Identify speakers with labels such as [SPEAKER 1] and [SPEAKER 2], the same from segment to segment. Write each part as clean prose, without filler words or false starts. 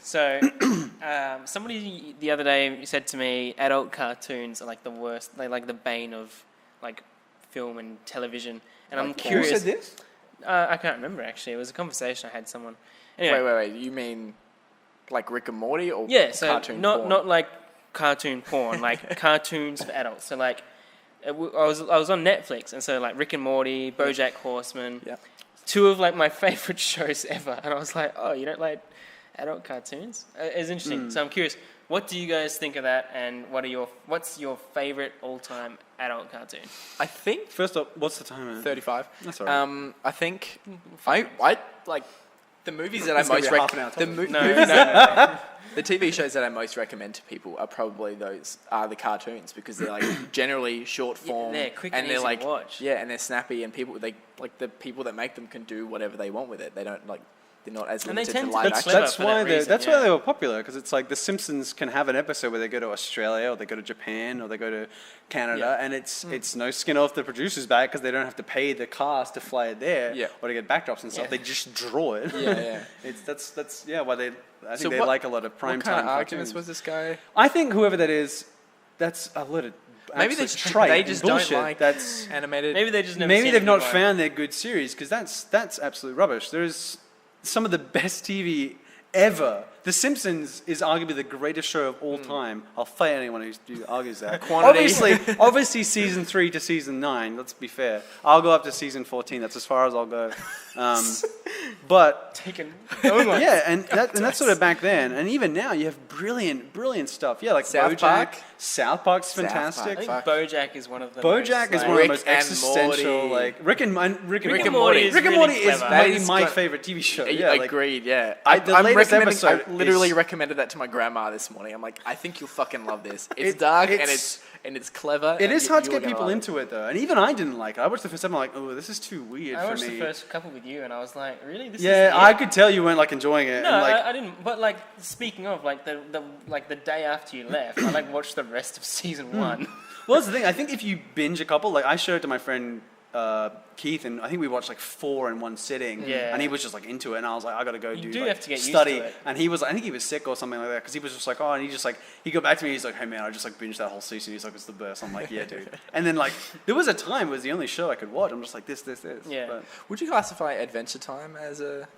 [SPEAKER 1] So, somebody the other day said to me, adult cartoons are like the worst. They're like the bane of like film and television. And I'm curious.
[SPEAKER 2] Who said this?
[SPEAKER 1] I can't remember actually. It was a conversation I had with someone. Anyway,
[SPEAKER 2] Wait. You mean like Rick and Morty or cartoon
[SPEAKER 1] not
[SPEAKER 2] porn?
[SPEAKER 1] not like cartoon porn, like cartoons for adults. So like, I was on Netflix, and so like Rick and Morty, Bojack Horseman, two of like my favorite shows ever. And I was like, oh, you don't like adult cartoons? It's interesting. So I'm curious, what do you guys think of that? And what's your favorite all-time adult cartoon?
[SPEAKER 2] I think
[SPEAKER 3] First up, what's the time?
[SPEAKER 2] 35.
[SPEAKER 3] That's all right.
[SPEAKER 2] I think I like the movies that I most recommend. The TV shows that I most recommend to people are probably the cartoons because they're like generally short form.
[SPEAKER 1] They're quick and
[SPEAKER 2] they're
[SPEAKER 1] easy
[SPEAKER 2] like
[SPEAKER 1] to watch.
[SPEAKER 2] Yeah, and they're snappy, and the people that make them can do whatever they want with it. They don't like. They're not as limited to live action.
[SPEAKER 3] That's why they were popular, because it's like the Simpsons can have an episode where they go to Australia or they go to Japan or they go to Canada, and it's no skin off the producer's back because they don't have to pay the cast to fly it there or to get backdrops and stuff. They just draw it. That's why they like a lot of prime time.
[SPEAKER 2] What kind of arguments was this guy?
[SPEAKER 3] I think whoever that is, that's a lot of.
[SPEAKER 2] Maybe they just don't like that's animated.
[SPEAKER 1] Maybe they just
[SPEAKER 3] they've not found their good series, because that's absolute rubbish. There's some of the best TV ever. The Simpsons is arguably the greatest show of all time. I'll fight anyone who argues that. Obviously, season 3 to season 9. Let's be fair. I'll go up to season 14. That's as far as I'll go. But and that's sort of back then. And even now, you have brilliant stuff. Yeah, like
[SPEAKER 2] South Park.
[SPEAKER 3] South Park's fantastic.
[SPEAKER 1] I think Bojack is one of the
[SPEAKER 3] Bojack is one of the most existential. Like Rick and Morty. Rick and Morty is maybe my favorite TV show.
[SPEAKER 2] Agreed. Yeah,
[SPEAKER 3] I
[SPEAKER 2] literally recommended that to my grandma this morning. I'm like, I think you'll fucking love this. It's dark and it's clever.
[SPEAKER 3] It is hard to get people into it though, and even I didn't like it. I watched the first time. I'm like, oh, this is too weird for me.
[SPEAKER 1] I watched the first couple with you, and I was like, really?
[SPEAKER 3] I could tell you weren't like enjoying it.
[SPEAKER 1] No,
[SPEAKER 3] and, like,
[SPEAKER 1] I didn't. But like, speaking of like the day after you left, I like watched the rest of season 1.
[SPEAKER 3] Well, that's the thing. I think if you binge a couple, like I showed it to my friend Keith, and I think we watched like 4 in one sitting.
[SPEAKER 1] Yeah.
[SPEAKER 3] And he was just like into it, and I was like, I gotta go
[SPEAKER 1] have to get
[SPEAKER 3] study.
[SPEAKER 1] used to it.
[SPEAKER 3] And he was, I think he was sick or something like that, because he was just like, oh, and he got back to me. He's like, hey man, I just like binged that whole season. He's like, it's the best. I'm like, yeah, dude. And then like there was a time it was the only show I could watch. I'm just like this.
[SPEAKER 1] Yeah.
[SPEAKER 3] But
[SPEAKER 2] would you classify Adventure Time as a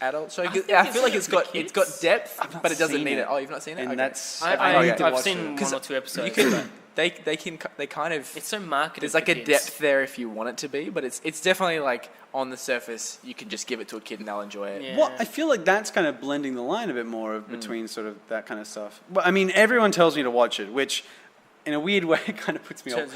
[SPEAKER 2] adult show? I feel like it's got depth, but it doesn't need it. Oh, you've not seen it?
[SPEAKER 3] And that's
[SPEAKER 1] I've seen 1 or 2 episodes.
[SPEAKER 2] They kind of.
[SPEAKER 1] It's so marketed.
[SPEAKER 2] There's like a depth there if you want it to be, but it's definitely like on the surface you can just give it to a kid and they'll enjoy it.
[SPEAKER 1] Yeah.
[SPEAKER 3] Well, I feel like that's kind of blending the line a bit more between sort of that kind of stuff. But I mean, everyone tells me to watch it, which in a weird way kind of puts me off.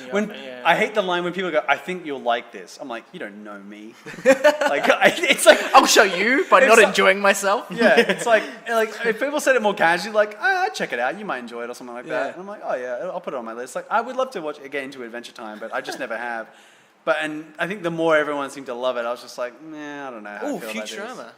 [SPEAKER 3] I hate the line when people go, I think you'll like this. I'm like, you don't know me. It's like
[SPEAKER 2] I'll show you, but not enjoying myself.
[SPEAKER 3] Yeah, it's like if people said it more casually, like, check it out, you might enjoy it or something like that. And I'm like, oh yeah, I'll put it on my list. Like, I would love to get into Adventure Time, but I just never have. And I think the more everyone seemed to love it, I was just like, nah, I don't know how I feel
[SPEAKER 1] Futurama.
[SPEAKER 3] about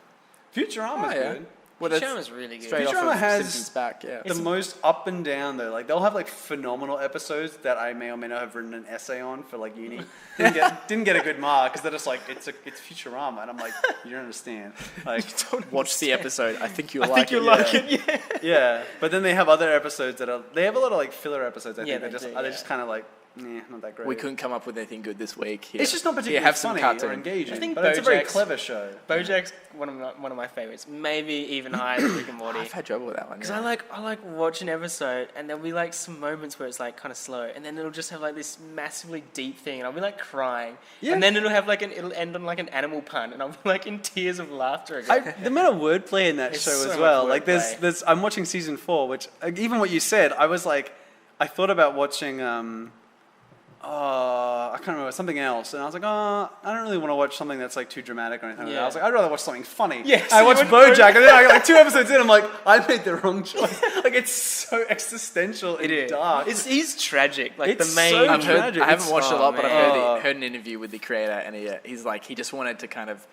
[SPEAKER 3] this. Futurama's good.
[SPEAKER 1] Well, Futurama's really good.
[SPEAKER 2] Straight
[SPEAKER 3] Futurama
[SPEAKER 2] off of
[SPEAKER 3] has
[SPEAKER 2] Simpsons back,
[SPEAKER 3] the most up and down though. Like they'll have like phenomenal episodes that I may or may not have written an essay on for like uni. Didn't get a good mark because they're just like it's Futurama, and I'm like, you don't understand. Like
[SPEAKER 2] you don't watch the episode. I think you'll
[SPEAKER 3] like it. Yeah. But then they have other episodes they have a lot of like filler episodes. I think they're just kind of like. Not that great.
[SPEAKER 2] We couldn't come up with anything good this week. Here.
[SPEAKER 3] It's just not particularly funny or engaging.
[SPEAKER 1] I think
[SPEAKER 3] but it's a very clever show.
[SPEAKER 1] Bojack's one of my favorites. Maybe even higher than Rick and Morty.
[SPEAKER 2] I've had trouble with that one.
[SPEAKER 1] Because I like watch an episode and there'll be like some moments where it's like kind of slow, and then it'll just have like this massively deep thing, and I'll be like crying, and then it'll have it'll end on like an animal pun, and I'll be like in tears of laughter again.
[SPEAKER 3] The amount of wordplay in that show as well. Like there's I'm watching season 4, which even what you said, I was like, I thought about watching. I can't remember, something else, and I was like, I don't really want to watch something that's like too dramatic or anything like that. I was like, I'd rather watch something funny.
[SPEAKER 1] Yes,
[SPEAKER 3] I watched Bojack, and then I got like 2 episodes in, I'm like, I made the wrong choice. Like it's so existential and dark.
[SPEAKER 1] He's tragic. Like
[SPEAKER 3] it's
[SPEAKER 1] the main.
[SPEAKER 3] So tragic.
[SPEAKER 2] I haven't watched a lot, but I've heard an interview with the creator, and he's like, he just wanted to kind of,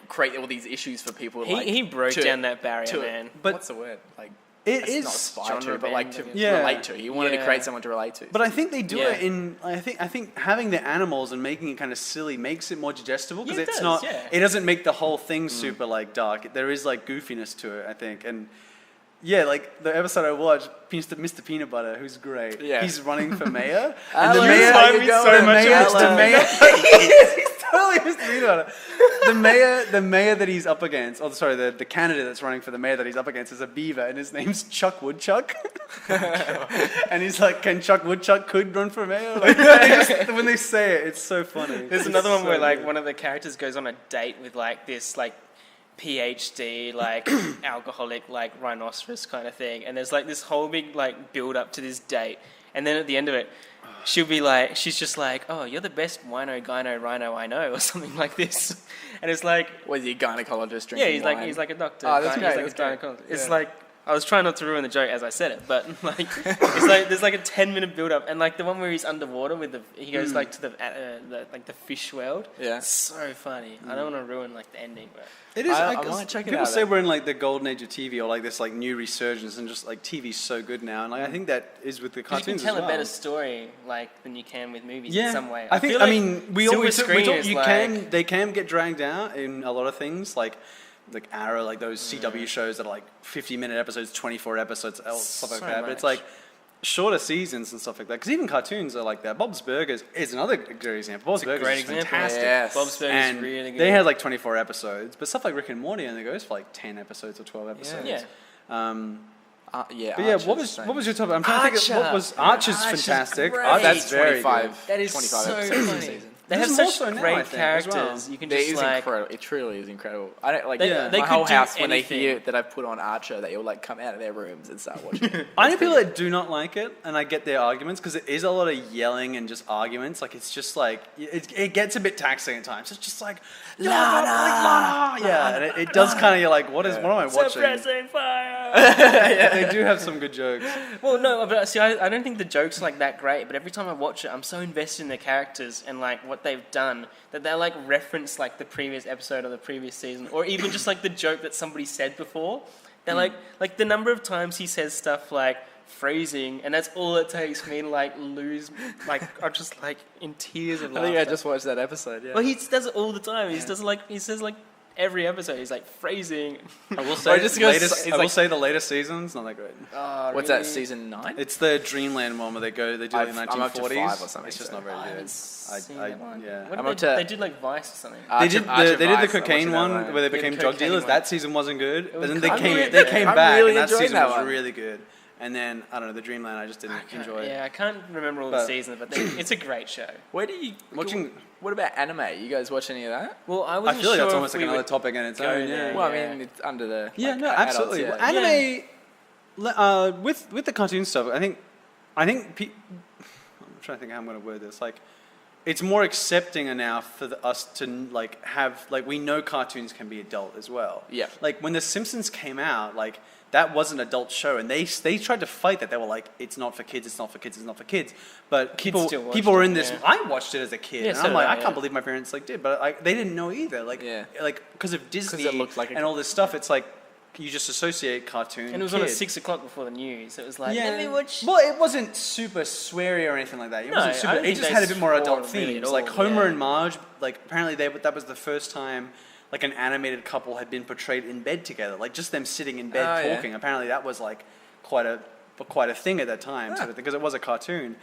[SPEAKER 2] create all these issues for people.
[SPEAKER 1] He broke down that barrier, man.
[SPEAKER 2] But what's the word? Like. It's not aspire to, but like to relate to. You wanted to create someone to relate to.
[SPEAKER 3] But I think they do it in. I think having the animals and making it kind of silly makes it more digestible because it's not. Yeah. It doesn't make the whole thing super like dark. There is like goofiness to it, I think, and. Yeah, like the episode I watched, Mr. Peanut Butter, who's great. Yeah. He's running for mayor. And the mayor, he's totally Mr. Peanut Butter. The mayor that he's up against, the candidate that's running for the mayor that he's up against is a beaver, and his name's Chuck Woodchuck. And he's like, can Chuck Woodchuck could run for mayor? Like, when they say it, it's so funny.
[SPEAKER 1] There's another one where like one of the characters goes on a date with like this like PhD, like alcoholic, like rhinoceros kind of thing, and there's like this whole big like build up to this date, and then at the end of it, she's just like, oh, you're the best gyno rhino I know, or something like this, and it's like,
[SPEAKER 2] was he a gynecologist drinking
[SPEAKER 1] he's
[SPEAKER 2] wine?
[SPEAKER 1] Like he's like a doctor.
[SPEAKER 2] Oh, that's
[SPEAKER 1] he's
[SPEAKER 2] great.
[SPEAKER 1] Like a gynecologist. It's like. I was trying not to ruin the joke as I said it, but like it's like there's like a 10-minute build up, and like the one where he's underwater with he goes like to the fish world. Yeah, it's so funny. I don't want to ruin like the ending, but
[SPEAKER 3] it is. I might check it out. People say we're in like the golden age of TV, or like this like new resurgence, and just like TV's so good now, and like I think that is with the cartoons.
[SPEAKER 1] You can tell a better story like than you can with movies in some way.
[SPEAKER 3] I think. I mean, we they can get dragged out in a lot of things like Arrow, like those CW shows that are like 50-minute episodes, 24 episodes, stuff like that. But it's like shorter seasons and stuff like that. Because even cartoons are like that. Bob's Burgers is another great example. Bob's Burgers is fantastic.
[SPEAKER 1] Yes. Bob's Burgers is really good.
[SPEAKER 3] They had like 24 episodes, but stuff like Rick and Morty only goes for like 10 episodes or 12 episodes.
[SPEAKER 1] Yeah.
[SPEAKER 3] But what was your topic? I'm trying to think of what was Archer's fantastic.
[SPEAKER 2] That's very good.
[SPEAKER 1] That is 25 so
[SPEAKER 2] episodes funny.
[SPEAKER 1] They have such great characters. Well. You can just like
[SPEAKER 2] incredible. It truly is incredible. I don't like my whole house when they hear that I've put on Archer, they all like come out of their rooms and start watching it.
[SPEAKER 3] I know people that do not like it, and I get their arguments because it is a lot of yelling and just arguments. Like it's just like it gets a bit taxing at times. It's just like and it does kind of you're like what am I watching?
[SPEAKER 1] Suppressing fire.
[SPEAKER 3] They do have some good jokes.
[SPEAKER 1] Well, no, but see, I don't think the jokes are like that great. But every time I watch it, I'm so invested in the characters and like what they've done that they like reference like the previous episode or the previous season, or even just like the joke that somebody said before. They're like the number of times he says stuff like phrasing, and that's all it takes for me to like lose, like I'm just like in tears of laughter.
[SPEAKER 2] I think I just watched that episode. Yeah.
[SPEAKER 1] Well, he does it all the time. He says like every episode he's like phrasing.
[SPEAKER 3] I will say the latest season's not that great.
[SPEAKER 2] Oh, what's that, season 9?
[SPEAKER 3] It's the Dreamland one where they do the 1940s.
[SPEAKER 2] I'm up to 5 or something.
[SPEAKER 3] It's just not very good.
[SPEAKER 1] They did like Vice or something.
[SPEAKER 3] They did the cocaine one where they became drug dealers. That season wasn't good, but then they came back and that season was really good. And then, I don't know, the Dreamland I just didn't enjoy.
[SPEAKER 1] Yeah, I can't remember all the seasons, but it's a great show.
[SPEAKER 2] What about anime? You guys watch any of that?
[SPEAKER 1] Well,
[SPEAKER 3] I feel like that's almost like another topic in its own. Yeah.
[SPEAKER 2] Well, I mean, it's under the...
[SPEAKER 3] Yeah, no, absolutely. Well, anime, with the cartoon stuff, I think I'm trying to think how I'm going to word this. Like, it's more accepting now for us to like have, like, we know cartoons can be adult as well.
[SPEAKER 2] Yeah.
[SPEAKER 3] Like, when The Simpsons came out, like... That was an adult show, and they tried to fight that. They were like, "It's not for kids. It's not for kids. It's not for kids." But people were in this. Yeah. I watched it as a kid, and I'm like, I can't believe my parents like did, but they didn't know either. Like because of Disney and all this stuff, it's like you just associate cartoon.
[SPEAKER 1] And it was on at 6 o'clock before the news. So it was like, let me watch.
[SPEAKER 3] Well, it wasn't super sweary or anything like that. It wasn't super. It just had a bit more adult themes, like Homer and Marge. Like apparently that was the first time. Like an animated couple had been portrayed in bed together, like just them sitting in bed talking. Apparently, that was like quite a thing at that time, sort of thing, because it was a cartoon.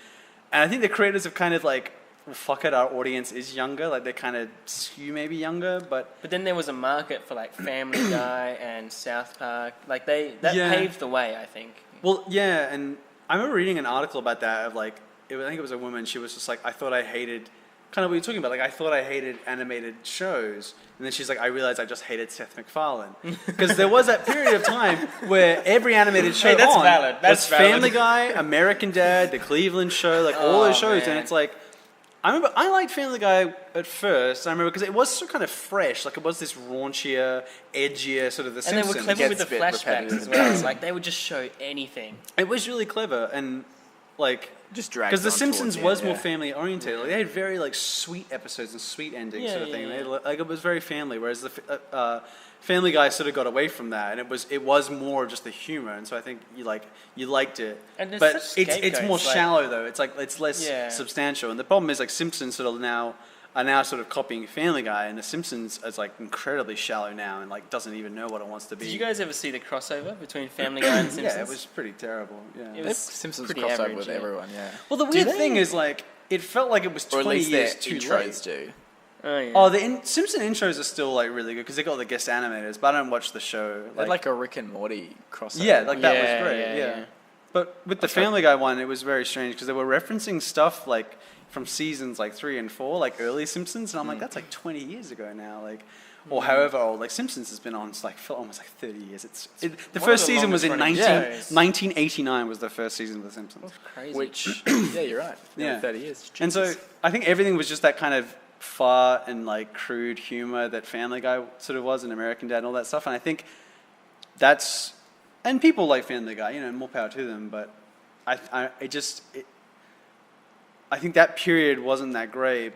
[SPEAKER 3] And I think the creators have kind of like, well, fuck it, our audience is younger. Like they kind of skew maybe younger, but
[SPEAKER 1] then there was a market for like Family Guy and South Park. Like that paved the way, I think.
[SPEAKER 3] Well, yeah, and I remember reading an article about that of like, I think it was a woman. She was just like, I thought I hated. Kind of what you're talking about. Like, I thought I hated animated shows. And then she's like, I realized I just hated Seth MacFarlane. Because there was that period of time where every animated show
[SPEAKER 1] that's valid. That's
[SPEAKER 3] valid. Family Guy, American Dad, The Cleveland Show, like all those shows. Man. And it's like, I remember I liked Family Guy at first. I remember because it was so kind of fresh. Like, it was this raunchier, edgier, sort of The Simpsons.
[SPEAKER 1] And they were clever with the flashbacks as well. Like, they would just show anything.
[SPEAKER 3] It was really clever. And like
[SPEAKER 2] just dragged
[SPEAKER 3] because The
[SPEAKER 2] on
[SPEAKER 3] Simpsons
[SPEAKER 2] towards
[SPEAKER 3] was
[SPEAKER 2] the end,
[SPEAKER 3] more family oriented. Like, they had very like sweet episodes and sweet endings sort of thing. They had, like it was very family, whereas the Family Guy sort of got away from that, and it was more just the humor. And so I think you liked it,
[SPEAKER 1] and
[SPEAKER 3] but it's more shallow though. It's less substantial. And the problem is like Simpsons sort of are now sort of copying Family Guy, and The Simpsons is like incredibly shallow now and like doesn't even know what it wants to be.
[SPEAKER 1] Did you guys ever see the crossover between Family Guy and Simpsons?
[SPEAKER 3] Yeah, it was pretty terrible. Yeah,
[SPEAKER 1] it was
[SPEAKER 2] Simpsons
[SPEAKER 1] pretty
[SPEAKER 2] crossover
[SPEAKER 1] average,
[SPEAKER 2] with everyone. Yeah.
[SPEAKER 3] Well, the weird thing is like it felt like it was 20 years too late.
[SPEAKER 2] Do.
[SPEAKER 1] Oh, yeah.
[SPEAKER 3] Oh, the Simpson intros are still like really good because they got the guest animators, but I don't watch the show.
[SPEAKER 2] They're like a Rick and Morty crossover.
[SPEAKER 3] Yeah, like that was great. Yeah. But with the Family Guy one, it was very strange because they were referencing stuff like from seasons like 3 and 4, like early Simpsons, and I'm like, that's like 20 years ago now, like, or however old. Like Simpsons has been on like for almost like 30 years. The first season was in 1989 was the first season of The Simpsons.
[SPEAKER 1] That's crazy.
[SPEAKER 2] Which yeah, you're right.
[SPEAKER 3] Yeah,
[SPEAKER 2] 30 years. Jesus.
[SPEAKER 3] And so I think everything was just that kind of far and like crude humor that Family Guy sort of was, and American Dad and all that stuff. And I think and people like Family Guy, more power to them. But I think that period wasn't that great.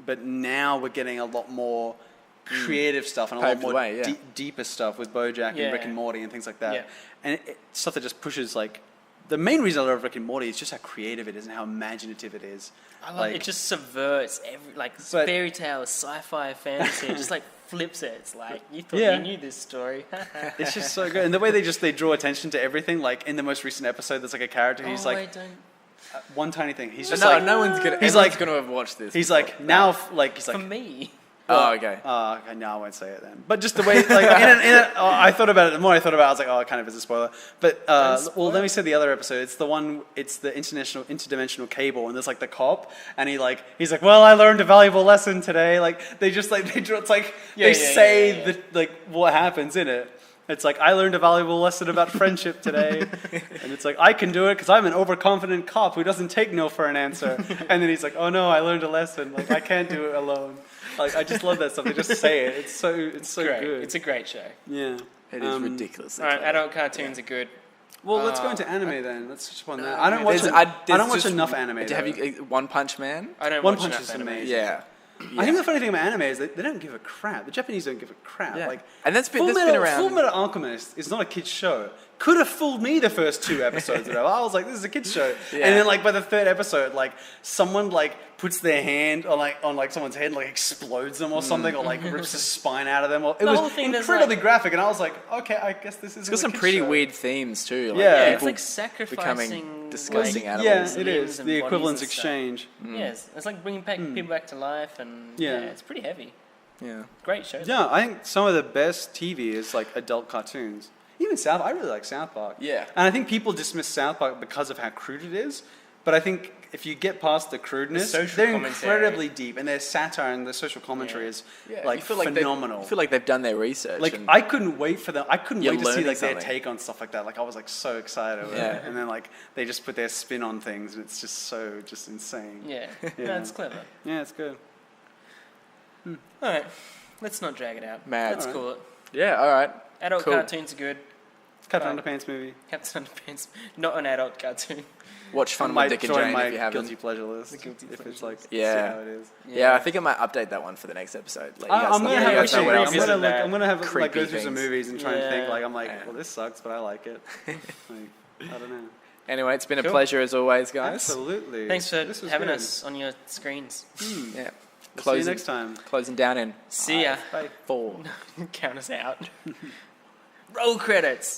[SPEAKER 3] But now we're getting a lot more creative stuff and a lot more deeper stuff with Bojack and Rick and Morty and things like that. Yeah. And stuff that just pushes like. The main reason I love Rick and Morty is just how creative it is and how imaginative it is.
[SPEAKER 1] I love it. Just subverts fairy tale, sci-fi, fantasy. It just like flips it. It's like you thought you knew this story.
[SPEAKER 3] It's just so good, and the way they draw attention to everything. Like in the most recent episode, there's like a character. He's one tiny thing. He's just
[SPEAKER 2] no one's gonna. He's like gonna have watched this.
[SPEAKER 3] He's like now, like he's like
[SPEAKER 1] for me.
[SPEAKER 3] Okay. Okay, no, I won't say it then. But just the way, like, I thought about it. The more I thought about it, I was like, oh, it kind of is a spoiler. But well, let me say the other episode. It's the one. It's the interdimensional cable, and there's like the cop, and he's like, well, I learned a valuable lesson today. Like they just like they draw. It's like say what happens in it. It's like, I learned a valuable lesson about friendship today. And it's like, I can do it because I'm an overconfident cop who doesn't take no for an answer. And then he's like, oh no, I learned a lesson. Like, I can't do it alone. Like, I just love that stuff. They just say it. It's so
[SPEAKER 1] great.
[SPEAKER 3] good.
[SPEAKER 1] It's a great show.
[SPEAKER 3] Yeah.
[SPEAKER 2] It is ridiculous.
[SPEAKER 1] All right, adult cartoons are good.
[SPEAKER 3] Well, let's go into anime then. Let's touch upon that. I don't watch enough anime.
[SPEAKER 2] Have you One Punch Man?
[SPEAKER 1] I don't
[SPEAKER 3] One
[SPEAKER 1] watch
[SPEAKER 3] Punch
[SPEAKER 1] enough
[SPEAKER 3] is
[SPEAKER 1] anime.
[SPEAKER 3] amazing.
[SPEAKER 2] Yeah.
[SPEAKER 3] I think the funny thing about anime is they don't give a crap. The Japanese don't give a crap.
[SPEAKER 2] Yeah.
[SPEAKER 3] Like,
[SPEAKER 2] and that's been around.
[SPEAKER 3] Full Metal Alchemist is not a kid's show. Could have fooled me the first 2 episodes. I was like, this is a kid's show. Yeah. And then like by the 3rd episode, like someone like puts their hand on someone's head and like explodes them or something, or like rips the spine out of them. Or, it was incredibly graphic, and I was like, okay, I guess this is.
[SPEAKER 2] It's got some pretty weird themes too.
[SPEAKER 3] Like, yeah,
[SPEAKER 1] it's like sacrificing
[SPEAKER 2] disgusting animals.
[SPEAKER 3] Yeah, it is the equivalence exchange.
[SPEAKER 1] Yes, it's like bringing people back to life, and it's pretty heavy.
[SPEAKER 2] Yeah,
[SPEAKER 1] great show.
[SPEAKER 3] Yeah, I think some of the best TV is like adult cartoons. Even I really like South Park.
[SPEAKER 2] Yeah.
[SPEAKER 3] And I think people dismiss South Park because of how crude it is. But I think if you get past the crudeness, they're incredibly deep. And their satire and the social commentary is like phenomenal.
[SPEAKER 2] I feel like they've done their research.
[SPEAKER 3] Like, I couldn't wait for them. I couldn't wait to see like their take on stuff like that. Like, I was like so excited. Yeah. And then like they just put their spin on things, and it's just so insane.
[SPEAKER 1] Yeah. No, it's clever.
[SPEAKER 3] Yeah, it's good.
[SPEAKER 1] All right. Let's not drag it out.
[SPEAKER 2] Mad.
[SPEAKER 1] Let's call it.
[SPEAKER 2] Yeah, all right.
[SPEAKER 1] Adult cartoons are good.
[SPEAKER 3] Captain Underpants movie.
[SPEAKER 1] Captain Underpants, not an adult cartoon.
[SPEAKER 2] Watch Fun with Dick and Jane if you haven't.
[SPEAKER 3] Guilty pleasure list. If it's like,
[SPEAKER 2] see how it is. Yeah, I think I might update that one for the next episode. Like,
[SPEAKER 3] I'm gonna have like go through some movies and try and think. Like, I'm like, well, this sucks, but I like it. Like, I don't know.
[SPEAKER 2] Anyway, it's been a pleasure as always, guys.
[SPEAKER 3] Absolutely.
[SPEAKER 1] Thanks for having us on your screens.
[SPEAKER 3] Yeah. See you next time.
[SPEAKER 2] Closing down in.
[SPEAKER 1] See ya.
[SPEAKER 2] 5, 4.
[SPEAKER 1] Count us out. Roll credits.